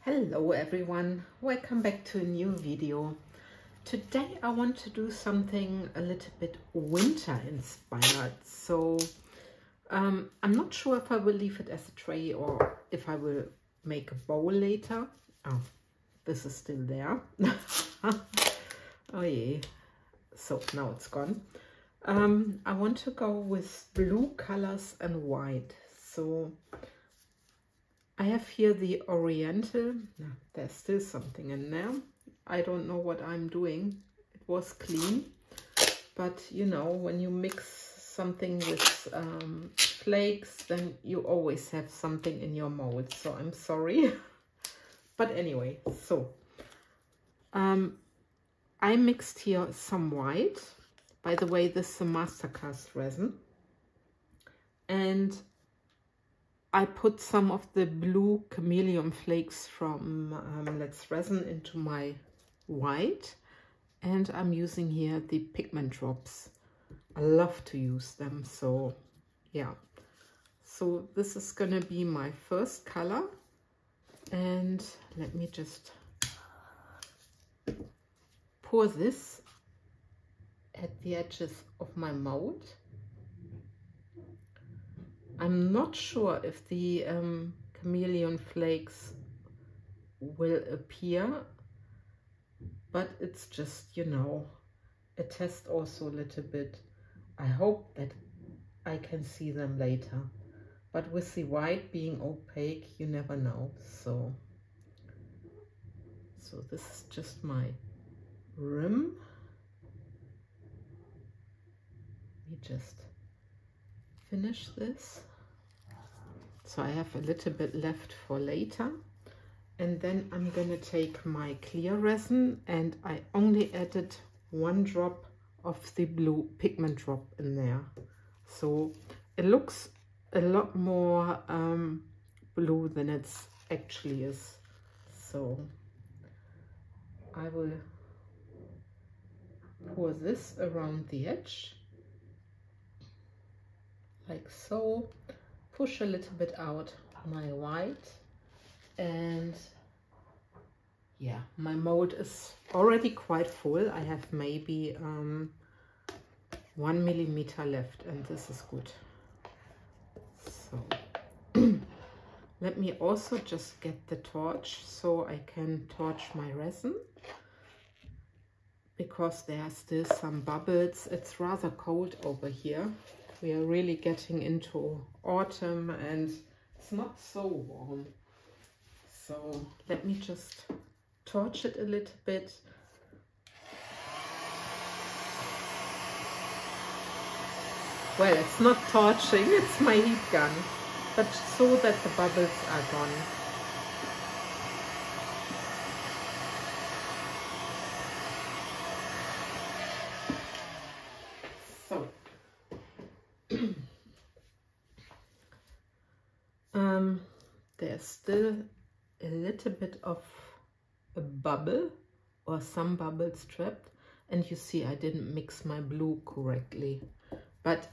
Hello everyone, welcome back to a new video. Today I want to do something a little bit winter inspired. So I'm not sure if I will leave it as a tray or if I will make a bowl later. Oh, this is still there. Oh yeah, so now it's gone. I want to go with blue colors and white. So I have here the Oriental. There's still something in there. I don't know what I'm doing. It was clean, but you know, when you mix something with flakes, then you always have something in your mold. So I'm sorry. But anyway, so I mixed here some white. By the way, this is a Mastercast resin. And I put some of the blue Chameleon flakes from Let's Resin into my white, and I'm using here the pigment drops. I love to use them, so yeah. So this is gonna be my first color, and let me just pour this at the edges of my mold. I'm not sure if the Chameleon flakes will appear, but it's just, you know, a test also a little bit. I hope that I can see them later, but with the white being opaque, you never know. So this is just my rim. Let me just finish this. So I have a little bit left for later, and then I'm gonna take my clear resin, and I only added 1 drop of the blue pigment drop in there, so it looks a lot more blue than it actually is. So I will pour this around the edge like so. Push a little bit out my white, and yeah, my mold is already quite full. I have maybe 1 millimeter left, and this is good. So let me also just get the torch so I can torch my resin, because there are still some bubbles. It's rather cold over here. We are really getting into autumn and it's not so warm. So let me just torch it a little bit. Well, it's not torching, it's my heat gun, but so that the bubbles are gone. There's still a little bit of a bubble or some bubbles trapped, and you see I didn't mix my blue correctly, but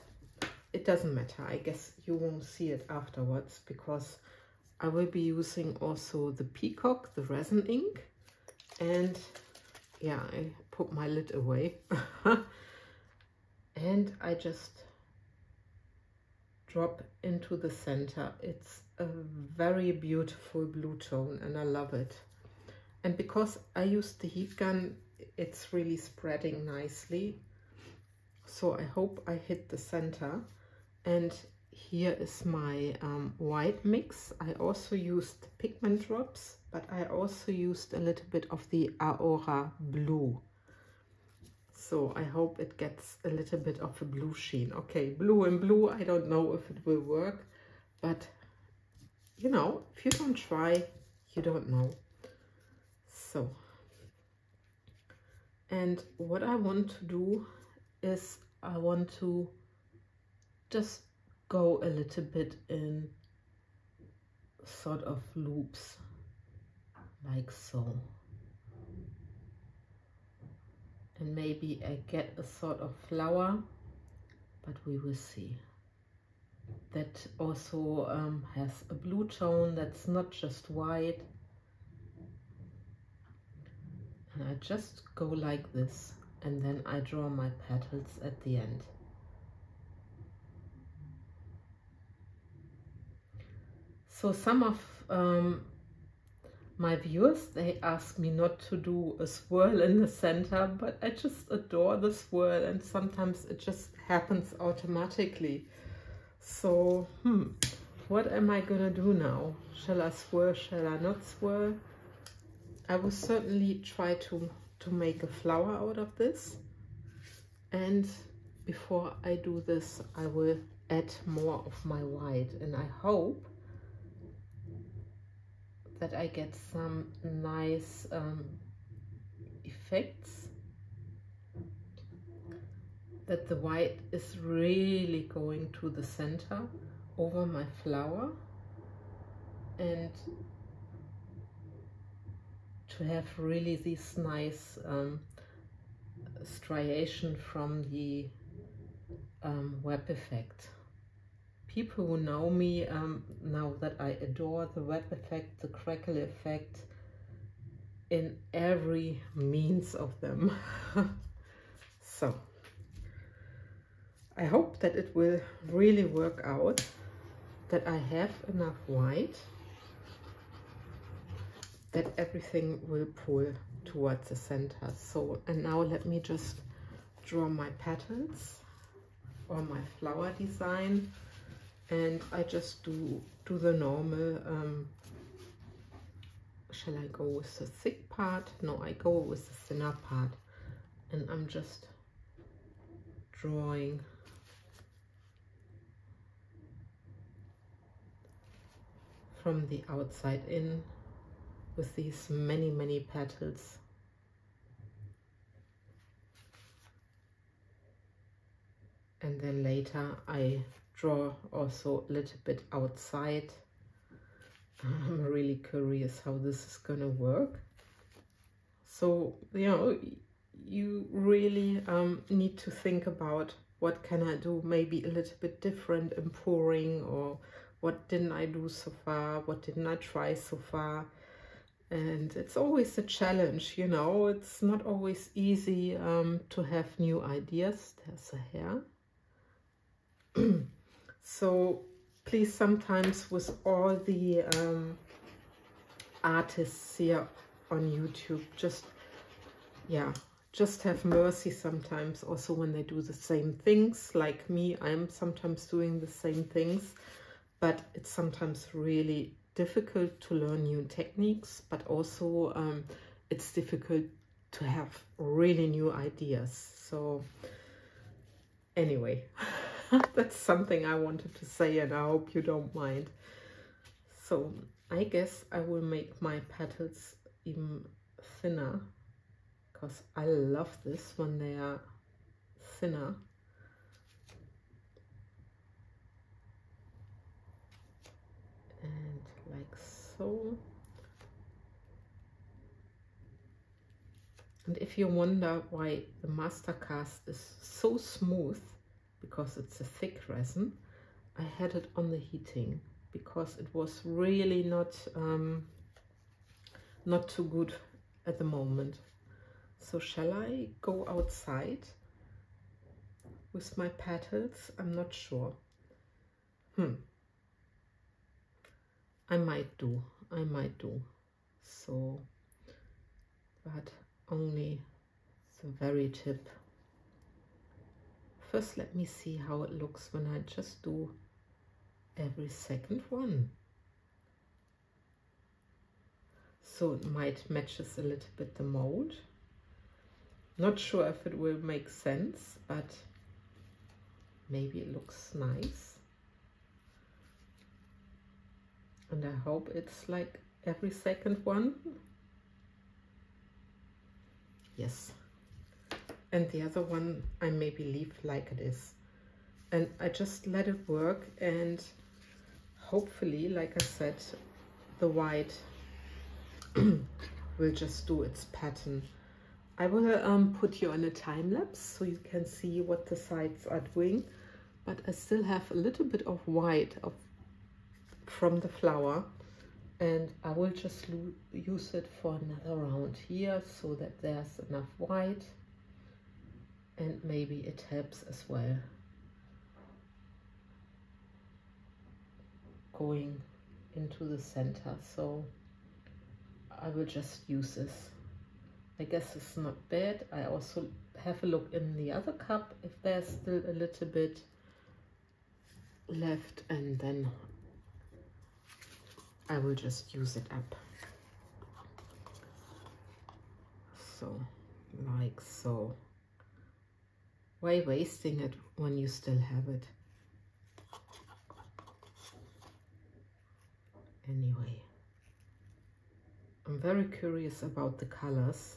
it doesn't matter. I guess you won't see it afterwards, because I will be using also the Peacock, the resin ink, and yeah, I put my lid away and I just drop into the center. It's a very beautiful blue tone and I love it. And because I used the heat gun, it's really spreading nicely. So I hope I hit the center. And here is my white mix. I also used pigment drops, but I also used a little bit of the Auora Blue. So I hope it gets a little bit of a blue sheen. Okay, blue and blue, I don't know if it will work, but you know, if you don't try, you don't know. So, and what I want to do is I want to just go a little bit in sort of loops, like so. And maybe I get a sort of flower, but we will see. That also has a blue tone that's not just white, And I just go like this, and then I draw my petals at the end. So some of my viewers, they ask me not to do a swirl in the center, but I just adore the swirl, and sometimes it just happens automatically. So, what am I gonna do now? Shall I swirl, shall I not swirl? I will certainly try to make a flower out of this. And before I do this, I will add more of my white, and I hope that I get some nice effects, that the white is really going to the center over my flower, and to have really this nice striation from the web effect. People who know me know that I adore the web effect, the crackle effect, in every means of them. So I hope that it will really work out, that I have enough white, that everything will pull towards the center. So, and now let me just draw my petals or my flower design. And I just do the normal, shall I go with the thick part? No, I go with the thinner part. And I'm just drawing from the outside in with these many petals. And then later I draw also a little bit outside. I'm really curious how this is gonna work. So, you know, you really need to think about what can I do maybe a little bit different in pouring, or what didn't I do so far, what didn't I try so far. And it's always a challenge, you know, it's not always easy to have new ideas. There's a hair. So please, sometimes with all the artists here on YouTube, just have mercy sometimes also when they do the same things. Like me, I'm sometimes doing the same things, but it's sometimes really difficult to learn new techniques, but also it's difficult to have really new ideas. So anyway, that's something I wanted to say, and I hope you don't mind. So I guess I will make my petals even thinner, because I love this when they are thinner. And like so. And if you wonder why the Mastercast is so smooth, because it's a thick resin, I had it on the heating because it was really not too good at the moment. So shall I go outside with my petals? I'm not sure. I might do. So, but only the very tip. First, let me see how it looks when I just do every second one. So it might matches a little bit the mold. Not sure if it will make sense, but maybe it looks nice. And I hope it's like every second one. Yes. And the other one I maybe leave like it is. And I just let it work, and hopefully, like I said, the white will just do its pattern. I will put you on a time lapse so you can see what the sides are doing, but I still have a little bit of white from the flower, And I will just use it for another round here so that there's enough white, and maybe it helps as well going into the center. So I will just use this. I guess it's not bad. I also have a look in the other cup if there's still a little bit left, and then I will just use it up. So, like so. Why wasting it when you still have it? Anyway, I'm very curious about the colors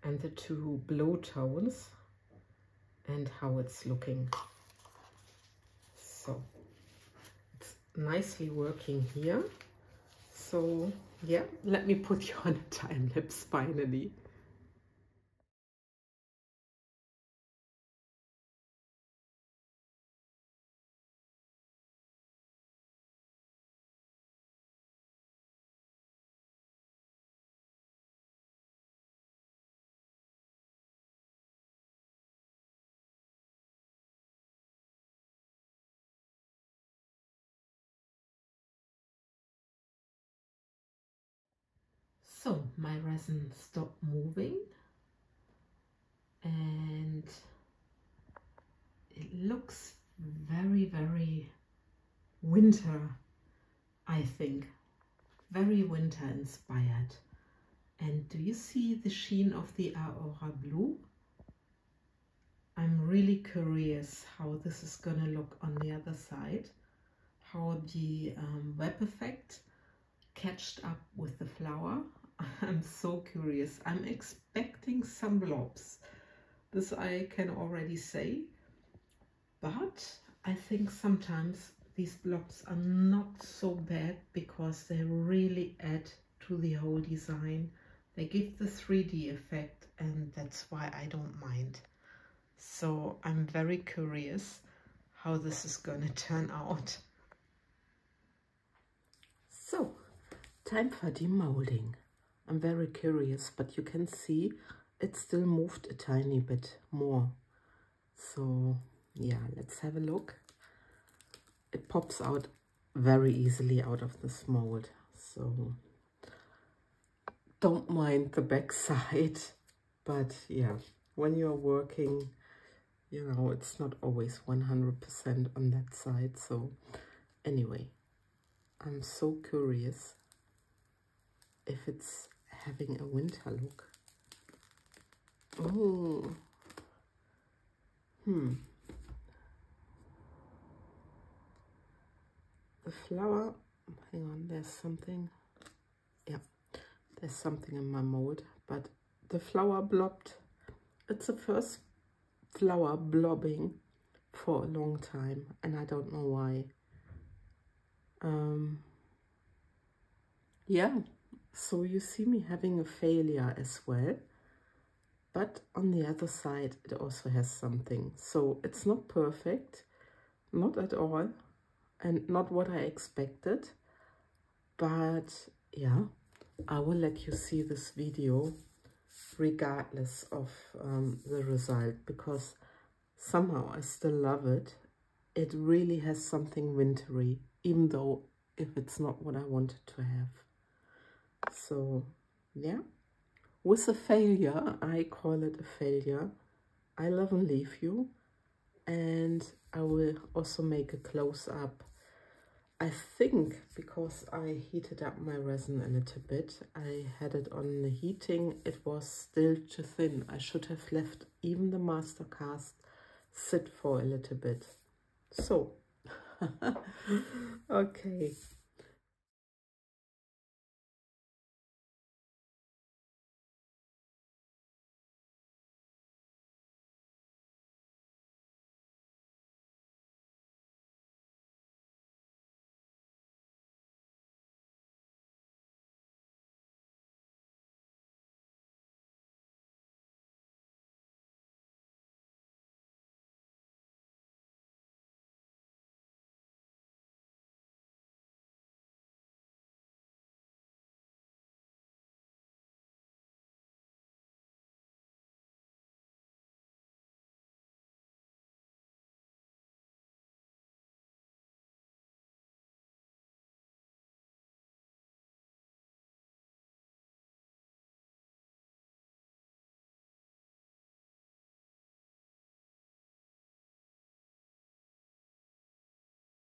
and the two blue tones and how it's looking. So it's nicely working here. So yeah, let me put you on a time lapse finally. So my resin stopped moving and it looks very, very winter, I think. Very winter inspired. And do you see the sheen of the Auora Blue? I'm really curious how this is gonna look on the other side. How the web effect catched up with the flower. I'm so curious. I'm expecting some blobs. This I can already say. But I think sometimes these blobs are not so bad because they really add to the whole design. They give the 3D effect, and that's why I don't mind. So I'm very curious how this is going to turn out. So, time for demolding. I'm very curious, but you can see it still moved a tiny bit more. So yeah, let's have a look. It pops out very easily out of this mold. So don't mind the back side, but yeah, when you're working, you know, it's not always 100% on that side. So anyway, I'm so curious if it's having a winter look. Oh, the flower, hang on, there's something. Yeah, there's something in my mold, but the flower blobbed. It's the first flower blobbing for a long time, and I don't know why. Yeah, so you see me having a failure as well, but on the other side it also has something. So it's not perfect, not at all, and not what I expected, but yeah, I will let you see this video regardless of the result, because somehow I still love it. It really has something wintry, even though if it's not what I wanted to have. So yeah, with a failure, I call it a failure. I love and leave you, and I will also make a close-up. I think because I heated up my resin a little bit, I had it on the heating, it was still too thin. I should have left even the Mastercast sit for a little bit. So, okay,